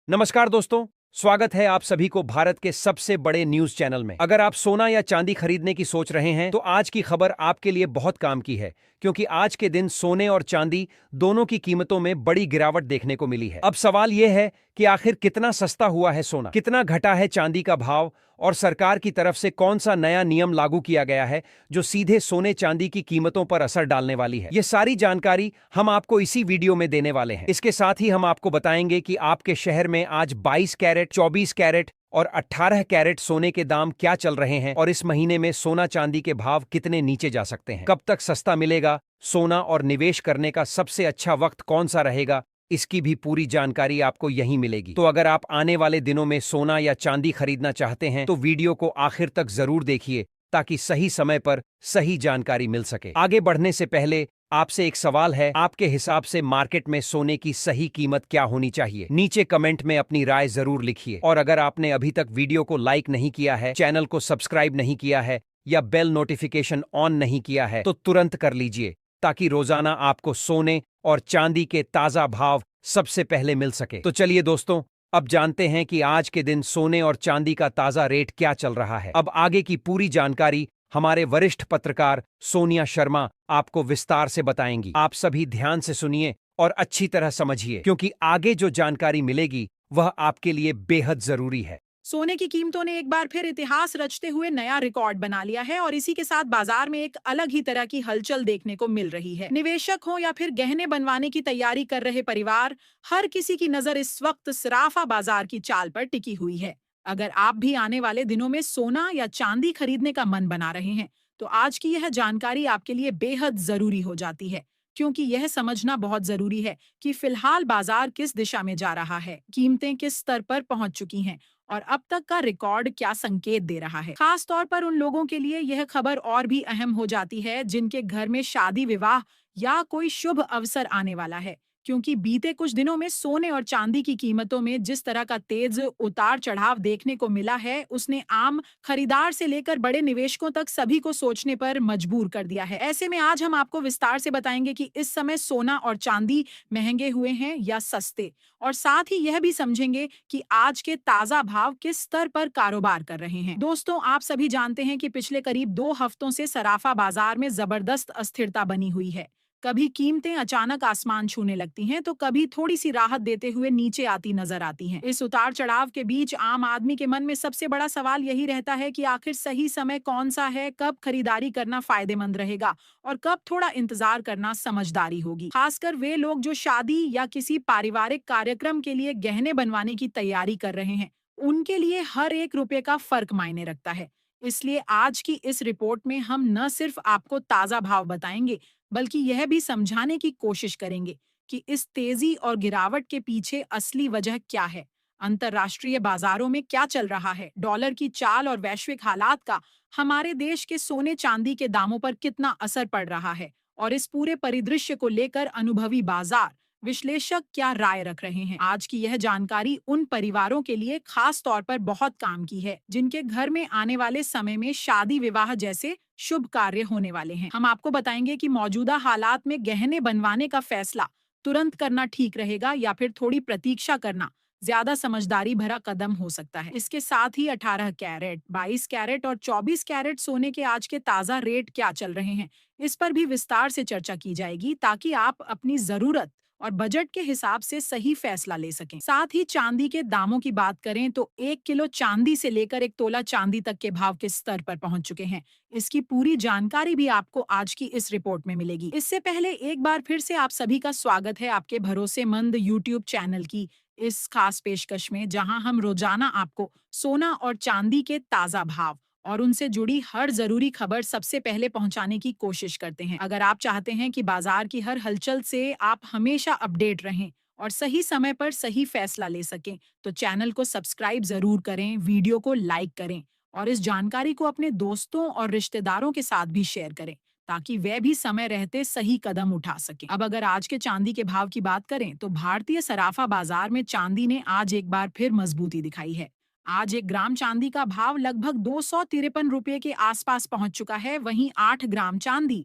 नमस्कार दोस्तों, स्वागत है आप सभी को भारत के सबसे बड़े न्यूज चैनल में। अगर आप सोना या चांदी खरीदने की सोच रहे हैं तो आज की खबर आपके लिए बहुत काम की है, क्योंकि आज के दिन सोने और चांदी दोनों की कीमतों में बड़ी गिरावट देखने को मिली है। अब सवाल यह है कि आखिर कितना सस्ता हुआ है सोना, कितना घटा है चांदी का भाव और सरकार की तरफ से कौन सा नया नियम लागू किया गया है जो सीधे सोने चांदी की कीमतों पर असर डालने वाली है। ये सारी जानकारी हम आपको इसी वीडियो में देने वाले हैं। इसके साथ ही हम आपको बताएंगे कि आपके शहर में आज 22 कैरेट, 24 कैरेट और 18 कैरेट सोने के दाम क्या चल रहे हैं और इस महीने में सोना चांदी के भाव कितने नीचे जा सकते हैं, कब तक सस्ता मिलेगा सोना और निवेश करने का सबसे अच्छा वक्त कौन सा रहेगा, इसकी भी पूरी जानकारी आपको यहीं मिलेगी। तो अगर आप आने वाले दिनों में सोना या चांदी खरीदना चाहते हैं तो वीडियो को आखिर तक जरूर देखिए ताकि सही समय पर सही जानकारी मिल सके। आगे बढ़ने से पहले आपसे एक सवाल है, आपके हिसाब से मार्केट में सोने की सही कीमत क्या होनी चाहिए? नीचे कमेंट में अपनी राय जरूर लिखिए। और अगर आपने अभी तक वीडियो को लाइक नहीं किया है, चैनल को सब्सक्राइब नहीं किया है या बेल नोटिफिकेशन ऑन नहीं किया है तो तुरंत कर लीजिए, ताकि रोजाना आपको सोने और चांदी के ताजा भाव सबसे पहले मिल सके। तो चलिए दोस्तों, अब जानते हैं कि आज के दिन सोने और चांदी का ताजा रेट क्या चल रहा है। अब आगे की पूरी जानकारी हमारे वरिष्ठ पत्रकार सोनिया शर्मा आपको विस्तार से बताएंगी। आप सभी ध्यान से सुनिए और अच्छी तरह समझिए, क्योंकि आगे जो जानकारी मिलेगी वह आपके लिए बेहद जरूरी है। सोने की कीमतों ने एक बार फिर इतिहास रचते हुए नया रिकॉर्ड बना लिया है और इसी के साथ बाजार में एक अलग ही तरह की हलचल देखने को मिल रही है। निवेशक हो या फिर गहने बनवाने की तैयारी कर रहे परिवार, हर किसी की नजर इस वक्त सराफा बाजार की चाल पर टिकी हुई है। अगर आप भी आने वाले दिनों में सोना या चांदी खरीदने का मन बना रहे हैं, तो आज की यह जानकारी आपके लिए बेहद जरूरी हो जाती है, क्योंकि यह समझना बहुत जरूरी है कि फिलहाल बाजार किस दिशा में जा रहा है, कीमतें किस स्तर पर पहुंच चुकी हैं और अब तक का रिकॉर्ड क्या संकेत दे रहा है। खास तौर पर उन लोगों के लिए यह खबर और भी अहम हो जाती है जिनके घर में शादी, विवाह या कोई शुभ अवसर आने वाला है, क्योंकि बीते कुछ दिनों में सोने और चांदी की कीमतों में जिस तरह का तेज उतार चढ़ाव देखने को मिला है, उसने आम खरीदार से लेकर बड़े निवेशकों तक सभी को सोचने पर मजबूर कर दिया है। ऐसे में आज हम आपको विस्तार से बताएंगे कि इस समय सोना और चांदी महंगे हुए हैं या सस्ते, और साथ ही यह भी समझेंगे कि आज के ताजा भाव किस स्तर पर कारोबार कर रहे हैं। दोस्तों, आप सभी जानते हैं कि पिछले करीब 2 हफ्तों से सराफा बाजार में जबरदस्त अस्थिरता बनी हुई है। कभी कीमतें अचानक आसमान छूने लगती हैं, तो कभी थोड़ी सी राहत देते हुए नीचे आती नजर आती हैं। इस उतार चढ़ाव के बीच आम आदमी के मन में सबसे बड़ा सवाल यही रहता है कि आखिर सही समय कौन सा है, कब खरीदारी करना फायदेमंद रहेगा और कब थोड़ा इंतजार करना समझदारी होगी। खासकर वे लोग जो शादी या किसी पारिवारिक कार्यक्रम के लिए गहने बनवाने की तैयारी कर रहे हैं, उनके लिए हर एक रुपए का फर्क मायने रखता है। इसलिए आज की इस रिपोर्ट में हम न सिर्फ आपको ताजा भाव बताएंगे, बल्कि यह भी समझाने की कोशिश करेंगे कि इस तेजी और गिरावट के पीछे असली वजह क्या है, अंतर्राष्ट्रीय बाजारों में क्या चल रहा है, डॉलर की चाल और वैश्विक हालात का हमारे देश के सोने चांदी के दामों पर कितना असर पड़ रहा है, और इस पूरे परिदृश्य को लेकर अनुभवी बाजार विश्लेषक क्या राय रख रहे हैं। आज की यह जानकारी उन परिवारों के लिए खास तौर पर बहुत काम की है जिनके घर में आने वाले समय में शादी, विवाह जैसे शुभ कार्य होने वाले हैं। हम आपको बताएंगे कि मौजूदा हालात में गहने बनवाने का फैसला तुरंत करना ठीक रहेगा या फिर थोड़ी प्रतीक्षा करना ज्यादा समझदारी भरा कदम हो सकता है। इसके साथ ही 18 कैरेट, 22 कैरेट और 24 कैरेट सोने के आज के ताजा रेट क्या चल रहे हैं, इस पर भी विस्तार से चर्चा की जाएगी, ताकि आप अपनी जरूरत और बजट के हिसाब से सही फैसला ले सकें। साथ ही चांदी के दामों की बात करें तो 1 किलो चांदी से लेकर 1 तोला चांदी तक के भाव किस स्तर पर पहुंच चुके हैं, इसकी पूरी जानकारी भी आपको आज की इस रिपोर्ट में मिलेगी। इससे पहले एक बार फिर से आप सभी का स्वागत है आपके भरोसेमंद यूट्यूब चैनल की इस खास पेशकश में, जहां हम रोजाना आपको सोना और चांदी के ताजा भाव और उनसे जुड़ी हर जरूरी खबर सबसे पहले पहुंचाने की कोशिश करते हैं। अगर आप चाहते हैं कि बाजार की हर हलचल से आप हमेशा अपडेट रहें और सही समय पर सही फैसला ले सकें, तो चैनल को सब्सक्राइब जरूर करें, वीडियो को लाइक करें और इस जानकारी को अपने दोस्तों और रिश्तेदारों के साथ भी शेयर करें, ताकि वे भी समय रहते सही कदम उठा सकें। अब अगर आज के चांदी के भाव की बात करें तो भारतीय सराफा बाजार में चांदी ने आज एक बार फिर मजबूती दिखाई है। आज 1 ग्राम चांदी का भाव लगभग 253 रुपये के आसपास पहुंच चुका है। वहीं 8 ग्राम चांदी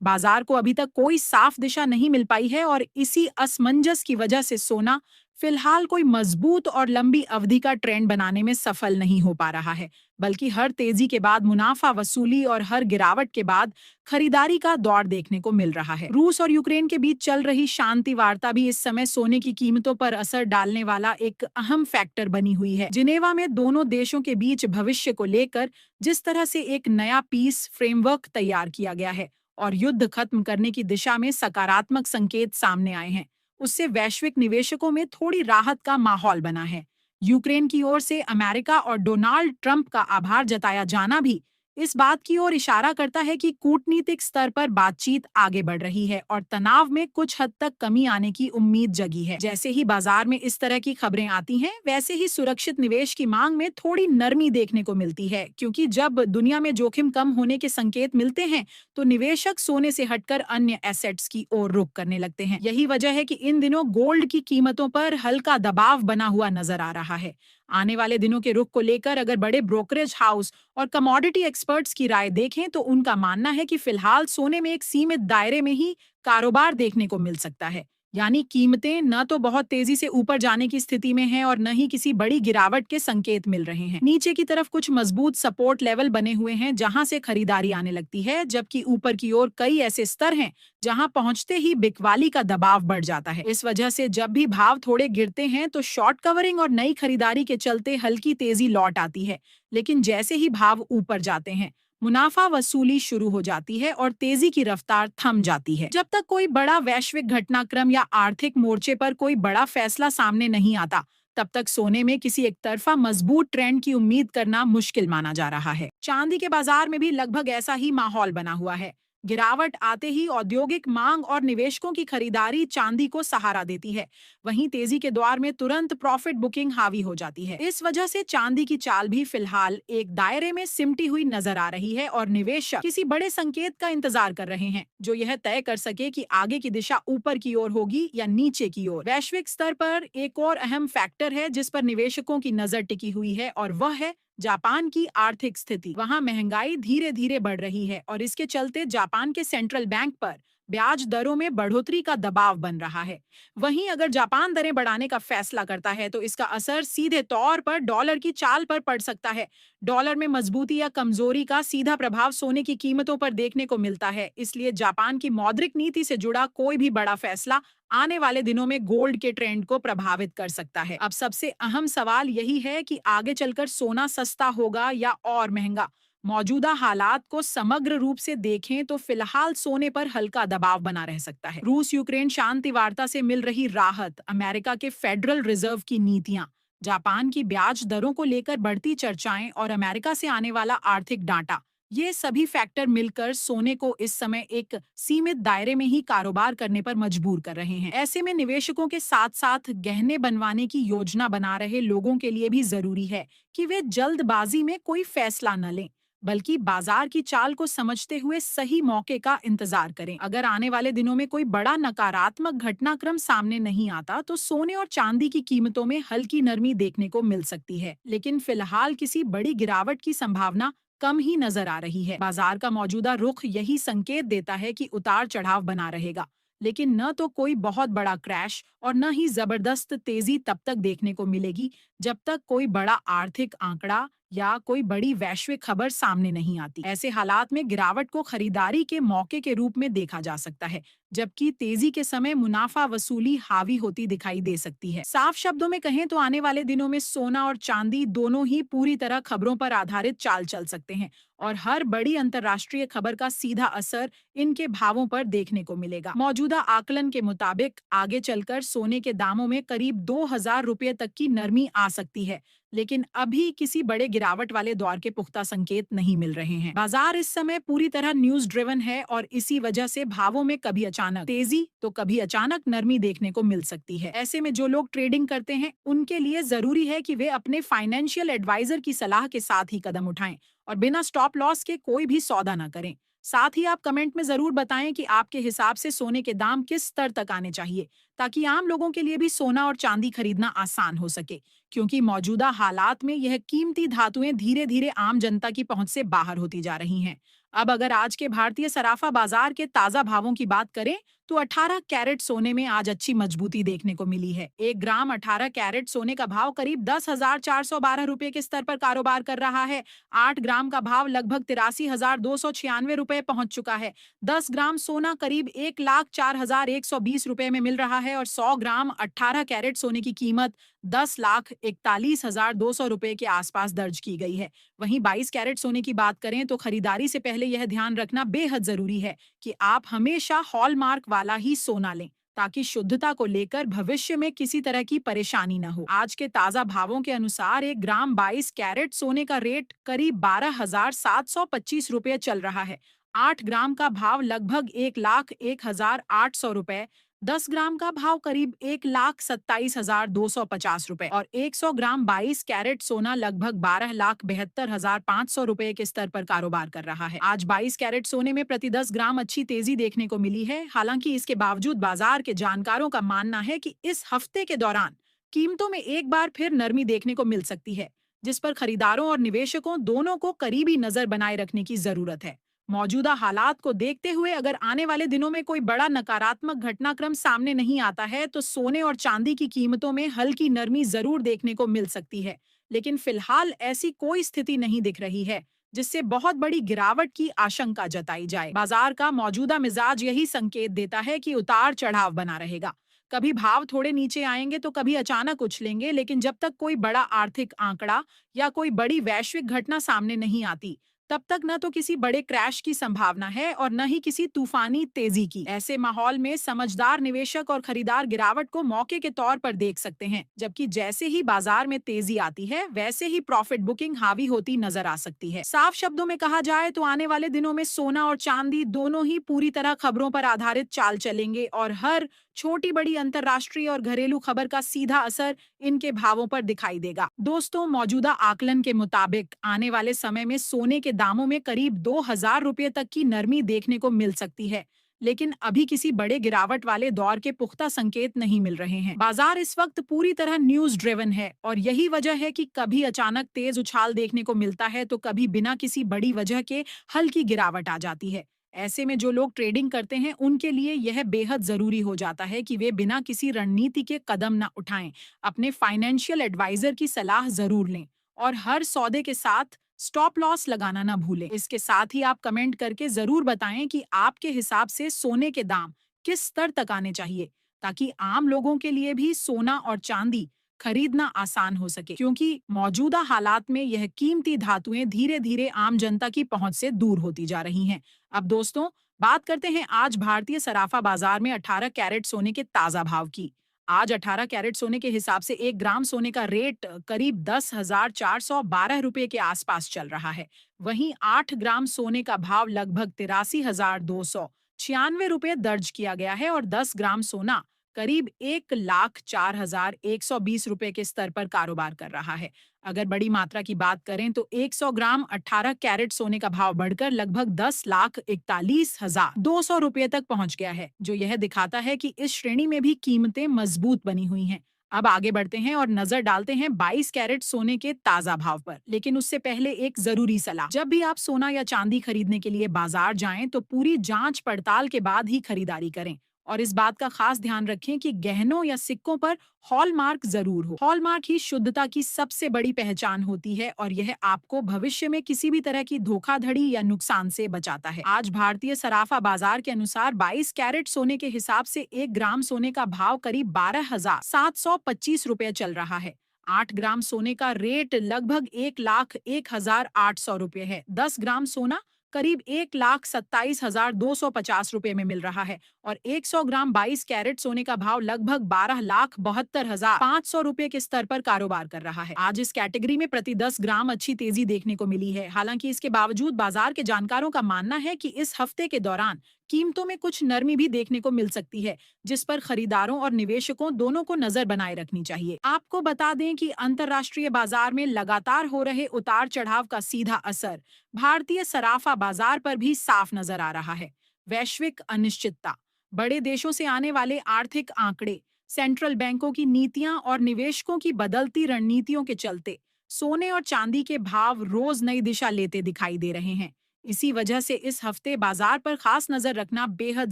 बाजार को अभी तक कोई साफ दिशा नहीं मिल पाई है और इसी असमंजस की वजह से सोना फिलहाल कोई मजबूत और लंबी अवधि का ट्रेंड बनाने में सफल नहीं हो पा रहा है, बल्कि हर तेजी के बाद मुनाफा वसूली और हर गिरावट के बाद खरीदारी का दौर देखने को मिल रहा है। रूस और यूक्रेन के बीच चल रही शांति वार्ता भी इस समय सोने की कीमतों पर असर डालने वाला एक अहम फैक्टर बनी हुई है। जिनेवा में दोनों देशों के बीच भविष्य को लेकर जिस तरह से एक नया पीस फ्रेमवर्क तैयार किया गया है और युद्ध खत्म करने की दिशा में सकारात्मक संकेत सामने आए हैं, उससे वैश्विक निवेशकों में थोड़ी राहत का माहौल बना है। यूक्रेन की ओर से अमेरिका और डोनाल्ड ट्रंप का आभार जताया जाना भी इस बात की ओर इशारा करता है कि कूटनीतिक स्तर पर बातचीत आगे बढ़ रही है और तनाव में कुछ हद तक कमी आने की उम्मीद जगी है। जैसे ही बाजार में इस तरह की खबरें आती हैं, वैसे ही सुरक्षित निवेश की मांग में थोड़ी नरमी देखने को मिलती है, क्योंकि जब दुनिया में जोखिम कम होने के संकेत मिलते हैं तो निवेशक सोने से हटकर अन्य एसेट्स की ओर रुख करने लगते हैं। यही वजह है कि इन दिनों गोल्ड की कीमतों पर हल्का दबाव बना हुआ नजर आ रहा है। आने वाले दिनों के रुख को लेकर अगर बड़े ब्रोकरेज हाउस और कमोडिटी एक्सपर्ट्स की राय देखें तो उनका मानना है कि फिलहाल सोने में एक सीमित दायरे में ही कारोबार देखने को मिल सकता है। यानी कीमतें न तो बहुत तेजी से ऊपर जाने की स्थिति में हैं और न ही किसी बड़ी गिरावट के संकेत मिल रहे हैं। नीचे की तरफ कुछ मजबूत सपोर्ट लेवल बने हुए हैं जहां से खरीदारी आने लगती है, जबकि ऊपर की ओर कई ऐसे स्तर हैं जहां पहुंचते ही बिकवाली का दबाव बढ़ जाता है। इस वजह से जब भी भाव थोड़े गिरते हैं तो शॉर्ट कवरिंग और नई खरीदारी के चलते हल्की तेजी लौट आती है, लेकिन जैसे ही भाव ऊपर जाते हैं मुनाफा वसूली शुरू हो जाती है और तेजी की रफ्तार थम जाती है। जब तक कोई बड़ा वैश्विक घटनाक्रम या आर्थिक मोर्चे पर कोई बड़ा फैसला सामने नहीं आता, तब तक सोने में किसी एक तरफा मजबूत ट्रेंड की उम्मीद करना मुश्किल माना जा रहा है। चांदी के बाजार में भी लगभग ऐसा ही माहौल बना हुआ है। गिरावट आते ही औद्योगिक मांग और निवेशकों की खरीदारी चांदी को सहारा देती है। वहीं तेजी के दौर में तुरंत प्रॉफिट बुकिंग हावी हो जाती है। इस वजह से चांदी की चाल भी फिलहाल एक दायरे में सिमटी हुई नजर आ रही है और निवेशक किसी बड़े संकेत का इंतजार कर रहे हैं जो यह तय कर सके कि आगे की दिशा ऊपर की ओर होगी या नीचे की ओर। वैश्विक स्तर पर एक और अहम फैक्टर है जिस पर निवेशकों की नजर टिकी हुई है और वह है जापान की आर्थिक स्थिति। वहां महंगाई धीरे धीरे बढ़ रही है और इसके चलते जापान के सेंट्रल बैंक पर ब्याज दरों में बढ़ोतरी का दबाव बन रहा है। वहीं अगर जापान दरें बढ़ाने का फैसला करता है तो इसका असर सीधे तौर पर डॉलर की चाल पर पड़ सकता है। डॉलर में मजबूती या कमजोरी का सीधा प्रभाव सोने की कीमतों पर देखने को मिलता है। इसलिए जापान की मौद्रिक नीति से जुड़ा कोई भी बड़ा फैसला आने वाले दिनों में गोल्ड के ट्रेंड को प्रभावित कर सकता है। अब सबसे अहम सवाल यही है कि आगे चलकर सोना सस्ता होगा या और महंगा। मौजूदा हालात को समग्र रूप से देखें तो फिलहाल सोने पर हल्का दबाव बना रह सकता है। रूस यूक्रेन शांति वार्ता से मिल रही राहत, अमेरिका के फेडरल रिजर्व की नीतियां, जापान की ब्याज दरों को लेकर बढ़ती चर्चाएं और अमेरिका से आने वाला आर्थिक डाटा, ये सभी फैक्टर मिलकर सोने को इस समय एक सीमित दायरे में ही कारोबार करने पर मजबूर कर रहे हैं। ऐसे में निवेशकों के साथ साथ गहने बनवाने की योजना बना रहे लोगों के लिए भी जरूरी है कि वे जल्दबाजी में कोई फैसला न लें, बल्कि बाजार की चाल को समझते हुए सही मौके का इंतजार करें। अगर आने वाले दिनों में कोई बड़ा नकारात्मक घटनाक्रम सामने नहीं आता तो सोने और चांदी की कीमतों में हल्की नरमी देखने को मिल सकती है, लेकिन फिलहाल किसी बड़ी गिरावट की संभावना कम ही नजर आ रही है। बाजार का मौजूदा रुख यही संकेत देता है कि उतार चढ़ाव बना रहेगा, लेकिन न तो कोई बहुत बड़ा क्रैश और न ही जबरदस्त तेजी तब तक देखने को मिलेगी जब तक कोई बड़ा आर्थिक आंकड़ा या कोई बड़ी वैश्विक खबर सामने नहीं आती। ऐसे हालात में गिरावट को खरीदारी के मौके के रूप में देखा जा सकता है, जबकि तेजी के समय मुनाफा वसूली हावी होती दिखाई दे सकती है। साफ शब्दों में कहें तो आने वाले दिनों में सोना और चांदी दोनों ही पूरी तरह खबरों पर आधारित चाल चल सकते हैं और हर बड़ी अंतर्राष्ट्रीय खबर का सीधा असर इनके भावों पर देखने को मिलेगा। मौजूदा आकलन के मुताबिक आगे चलकर सोने के दामों में करीब 2000 रुपये तक की नरमी आ सकती है, लेकिन अभी किसी बड़े गिरावट वाले दौर के पुख्ता संकेत नहीं मिल रहे हैं। बाजार इस समय पूरी तरह न्यूज ड्रिवन है और इसी वजह से भावों में कभी अचानक तेजी तो कभी अचानक नरमी देखने को मिल सकती है। ऐसे में जो लोग ट्रेडिंग करते हैं उनके लिए जरूरी है कि वे अपने फाइनेंशियल एडवाइजर की सलाह के साथ ही कदम उठाएं और बिना स्टॉप लॉस के कोई भी सौदा न करें। साथ ही आप कमेंट में जरूर बताएं कि आपके हिसाब से सोने के दाम किस स्तर तक आने चाहिए, ताकि आम लोगों के लिए भी सोना और चांदी खरीदना आसान हो सके, क्योंकि मौजूदा हालात में यह कीमती धातुएं धीरे धीरे आम जनता की पहुंच से बाहर होती जा रही हैं। अब अगर आज के भारतीय सराफा बाजार के ताजा भावों की बात करें तो 18 कैरेट सोने में आज अच्छी मजबूती देखने को मिली है। 1 ग्राम 18 कैरेट सोने का भाव करीब 10,412 रुपए के स्तर पर कारोबार कर रहा है। 8 ग्राम का भाव लगभग 83,296 रुपए पहुंच चुका है। 10 ग्राम सोना करीब 1,04,120 रुपए में मिल रहा है और 100 ग्राम 18 कैरेट सोने की कीमत 10,41,200 रुपए के आसपास दर्ज की गई है। वहीं 22 कैरेट सोने की बात करें तो खरीदारी से पहले यह ध्यान रखना बेहद जरूरी है कि आप हमेशा हॉलमार्क वाला ही सोना लें, ताकि शुद्धता को लेकर भविष्य में किसी तरह की परेशानी न हो। आज के ताजा भावों के अनुसार 1 ग्राम 22 कैरेट सोने का रेट करीब 12,725 रुपए चल रहा है। 8 ग्राम का भाव लगभग 1,01,800 रुपए, 10 ग्राम का भाव करीब 1,27,250 रुपए और 100 ग्राम 22 कैरेट सोना लगभग 12,72,500 रुपए के स्तर पर कारोबार कर रहा है। आज 22 कैरेट सोने में प्रति 10 ग्राम अच्छी तेजी देखने को मिली है। हालांकि इसके बावजूद बाजार के जानकारों का मानना है कि इस हफ्ते के दौरान कीमतों में एक बार फिर नरमी देखने को मिल सकती है, जिस पर खरीदारों और निवेशकों दोनों को करीबी नजर बनाए रखने की जरूरत है। मौजूदा हालात को देखते हुए अगर आने वाले दिनों में कोई बड़ा नकारात्मक घटनाक्रम सामने नहीं आता है तो सोने और चांदी की कीमतों में हल्की नरमी जरूर देखने को मिल सकती है, लेकिन फिलहाल ऐसी कोई स्थिति नहीं दिख रही है जिससे बहुत बड़ी गिरावट की आशंका जताई जाए। बाजार का मौजूदा मिजाज यही संकेत देता है कि उतार चढ़ाव बना रहेगा। कभी भाव थोड़े नीचे आएंगे तो कभी अचानक उछलेंगे, लेकिन जब तक कोई बड़ा आर्थिक आंकड़ा या कोई बड़ी वैश्विक घटना सामने नहीं आती, तब तक न तो किसी बड़े क्रैश की संभावना है और न ही किसी तूफानी तेजी की। ऐसे माहौल में समझदार निवेशक और खरीदार गिरावट को मौके के तौर पर देख सकते हैं, जबकि जैसे ही बाजार में तेजी आती है वैसे ही प्रॉफिट बुकिंग हावी होती नजर आ सकती है। साफ शब्दों में कहा जाए तो आने वाले दिनों में सोना और चांदी दोनों ही पूरी तरह खबरों पर आधारित चाल चलेंगे और हर छोटी बड़ी अंतर्राष्ट्रीय और घरेलू खबर का सीधा असर इनके भावों पर दिखाई देगा। दोस्तों, मौजूदा आकलन के मुताबिक आने वाले समय में सोने के दामों में करीब 2,000 रुपए तक की नरमी देखने को मिल सकती है, लेकिन अभी किसी बड़े गिरावट वाले दौर के पुख्ता संकेत नहीं मिल रहे हैं। बाजार इस वक्त पूरी तरह न्यूज ड्रिवन है और यही वजह है कि कभी अचानक तेज उछाल देखने को मिलता है तो कभी बिना किसी बड़ी वजह के हल्की गिरावट आ जाती है। ऐसे में जो लोग ट्रेडिंग करते हैं उनके लिए यह बेहद जरूरी हो जाता है कि वे बिना किसी रणनीति के कदम न उठाएं। अपने फाइनेंशियल एडवाइजर की सलाह जरूर लें और हर सौदे के साथ स्टॉप लॉस लगाना ना भूलें। इसके साथ ही आप कमेंट करके जरूर बताएं कि आपके हिसाब से सोने के दाम किस स्तर तक आने चाहिए, ताकि आम लोगों के लिए भी सोना और चांदी खरीदना आसान हो सके, क्योंकि मौजूदा हालात में यह कीमती धातुएं धीरे धीरे आम जनता की पहुंच से दूर होती जा रही हैं। अब दोस्तों, बात करते हैं आज भारतीय सराफा बाजार में 18 कैरेट सोने के ताजा भाव की। आज 18 कैरेट सोने के हिसाब से 1 ग्राम सोने का रेट करीब 10,412 रुपए के आसपास चल रहा है। वहीं 8 ग्राम सोने का भाव लगभग 83,296 रुपए दर्ज किया गया है और 10 ग्राम सोना करीब 1,04,120 रुपए के स्तर पर कारोबार कर रहा है। अगर बड़ी मात्रा की बात करें तो 100 ग्राम 18 कैरेट सोने का भाव बढ़कर लगभग 10,41,200 रुपए तक पहुंच गया है, जो यह दिखाता है कि इस श्रेणी में भी कीमतें मजबूत बनी हुई हैं। अब आगे बढ़ते हैं और नजर डालते हैं 22 कैरेट सोने के ताजा भाव पर, लेकिन उससे पहले एक जरूरी सलाह। जब भी आप सोना या चांदी खरीदने के लिए बाजार जाएं तो पूरी जांच पड़ताल के बाद ही खरीदारी करें और इस बात का खास ध्यान रखें कि गहनों या सिक्कों पर हॉलमार्क जरूर हो। हॉलमार्क ही शुद्धता की सबसे बड़ी पहचान होती है और यह आपको भविष्य में किसी भी तरह की धोखाधड़ी या नुकसान से बचाता है। आज भारतीय सराफा बाजार के अनुसार 22 कैरेट सोने के हिसाब से 1 ग्राम सोने का भाव करीब 12,725 रुपए चल रहा है। 8 ग्राम सोने का रेट लगभग 1,01,800 रुपए है। 10 ग्राम सोना करीब 1,27,250 रुपए में मिल रहा है और 100 ग्राम 22 कैरेट सोने का भाव लगभग 12,72,500 रुपए के स्तर पर कारोबार कर रहा है। आज इस कैटेगरी में प्रति 10 ग्राम अच्छी तेजी देखने को मिली है। हालांकि इसके बावजूद बाजार के जानकारों का मानना है कि इस हफ्ते के दौरान कीमतों में कुछ नरमी भी देखने को मिल सकती है, जिस पर खरीदारों और निवेशकों दोनों को नजर बनाए रखनी चाहिए। आपको बता दें कि अंतर्राष्ट्रीय बाजार में लगातार हो रहे उतार चढ़ाव का सीधा असर भारतीय सराफा बाजार पर भी साफ नजर आ रहा है। वैश्विक अनिश्चितता, बड़े देशों से आने वाले आर्थिक आंकड़े, सेंट्रल बैंकों की नीतियां और निवेशकों की बदलती रणनीतियों के चलते सोने और चांदी के भाव रोज नई दिशा लेते दिखाई दे रहे हैं। इसी वजह से इस हफ्ते बाजार पर खास नजर रखना बेहद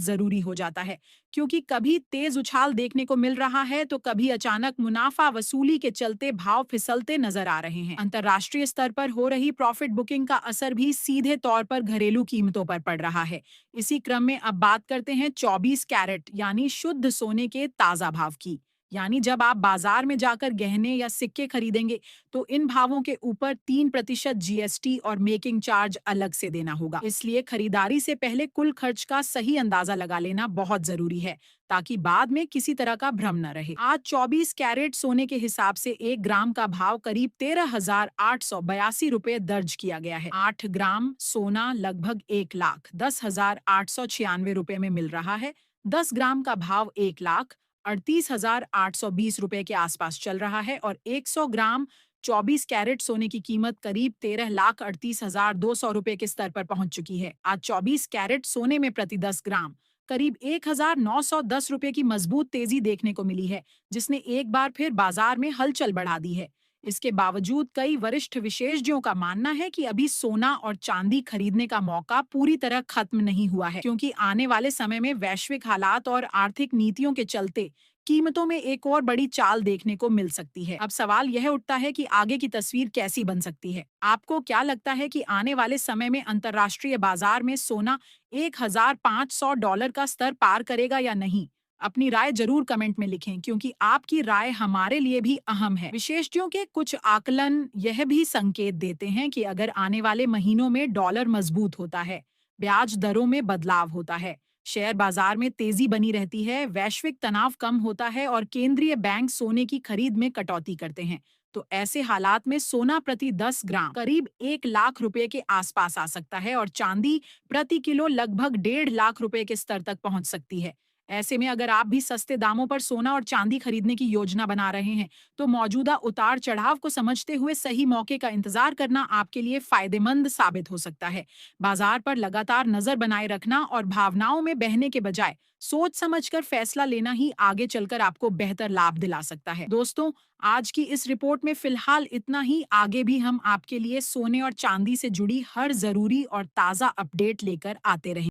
जरूरी हो जाता है, क्योंकि कभी तेज उछाल देखने को मिल रहा है तो कभी अचानक मुनाफा वसूली के चलते भाव फिसलते नजर आ रहे हैं। अंतर्राष्ट्रीय स्तर पर हो रही प्रॉफिट बुकिंग का असर भी सीधे तौर पर घरेलू कीमतों पर पड़ रहा है। इसी क्रम में अब बात करते हैं 24 कैरेट यानी शुद्ध सोने के ताजा भाव की। यानी जब आप बाजार में जाकर गहने या सिक्के खरीदेंगे तो इन भावों के ऊपर 3% जीएसटी और मेकिंग चार्ज अलग से देना होगा। इसलिए खरीदारी से पहले कुल खर्च का सही अंदाजा लगा लेना बहुत जरूरी है, ताकि बाद में किसी तरह का भ्रम न रहे। आज 24 कैरेट सोने के हिसाब से 1 ग्राम का भाव करीब 13,882 रुपए दर्ज किया गया है। 8 ग्राम सोना लगभग 1,10,896 रुपए में मिल रहा है। 10 ग्राम का भाव 1,38,820 रुपए के आसपास चल रहा है और 100 ग्राम 24 कैरेट सोने की कीमत करीब 13,38,200 रुपए के स्तर पर पहुंच चुकी है। आज 24 कैरेट सोने में प्रति 10 ग्राम करीब 1,910 रुपए की मजबूत तेजी देखने को मिली है, जिसने एक बार फिर बाजार में हलचल बढ़ा दी है। इसके बावजूद कई वरिष्ठ विशेषज्ञों का मानना है कि अभी सोना और चांदी खरीदने का मौका पूरी तरह खत्म नहीं हुआ है, क्योंकि आने वाले समय में वैश्विक हालात और आर्थिक नीतियों के चलते कीमतों में एक और बड़ी चाल देखने को मिल सकती है। अब सवाल यह उठता है कि आगे की तस्वीर कैसी बन सकती है। आपको क्या लगता है कि आने वाले समय में अंतर्राष्ट्रीय बाजार में सोना $1,500 का स्तर पार करेगा या नहीं? अपनी राय जरूर कमेंट में लिखें, क्योंकि आपकी राय हमारे लिए भी अहम है। विशेषज्ञों के कुछ आकलन यह भी संकेत देते हैं कि अगर आने वाले महीनों में डॉलर मजबूत होता है, ब्याज दरों में बदलाव होता है, शेयर बाजार में तेजी बनी रहती है, वैश्विक तनाव कम होता है और केंद्रीय बैंक सोने की खरीद में कटौती करते हैं, तो ऐसे हालात में सोना प्रति 10 ग्राम करीब 1 लाख रुपए के आसपास आ सकता है और चांदी प्रति किलो लगभग 1.5 लाख रुपए के स्तर तक पहुंच सकती है। ऐसे में अगर आप भी सस्ते दामों पर सोना और चांदी खरीदने की योजना बना रहे हैं, तो मौजूदा उतार चढ़ाव को समझते हुए सही मौके का इंतजार करना आपके लिए फायदेमंद साबित हो सकता है। बाजार पर लगातार नजर बनाए रखना और भावनाओं में बहने के बजाय सोच समझकर फैसला लेना ही आगे चलकर आपको बेहतर लाभ दिला सकता है। दोस्तों, आज की इस रिपोर्ट में फिलहाल इतना ही। आगे भी हम आपके लिए सोने और चांदी से जुड़ी हर जरूरी और ताजा अपडेट लेकर आते रहेंगे।